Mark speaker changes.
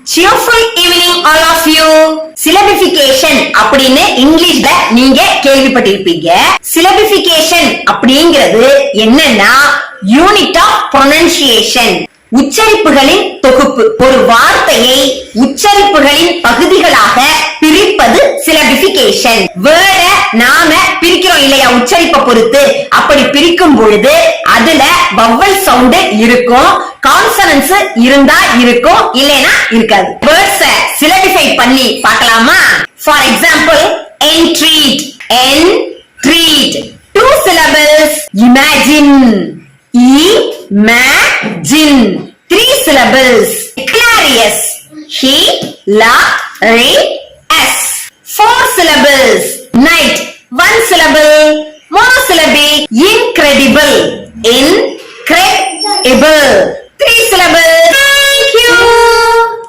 Speaker 1: cheerful evening all of you. syllabification அப்படின்னு இங்கிலீஷ்ல நீங்க கேள்விப்பட்டிருப்பீங்க. syllabification அப்படிங்கிறது என்னன்னா யூனிட் ஆஃப் pronunciation, உச்சரிப்புகளின் தொகுப்பு. ஒரு வார்த்தையை உச்சரிப்புகளின் பகுதிகளாக பிரிப்பது syllabification. வேர்ட நாம பிரிக்கிறோம் இல்லையா உச்சரிப்பை பொறுத்து. அப்படி பிரிக்கும் பொழுது அதுல vowel sound இருக்கும், கான்சனன்ஸ் இருந்தா இருக்கும், இல்லைனா இருக்காது. வேர்ட்ஸ் syllabify பண்ணி பார்க்கலாமா? For example entreat, entreat 2 syllables. imagine, imagine 3 syllables. hilarious, hilarious 4 syllables. night 1 syllable. monosyllabic, incredible, incredible 3 syllables.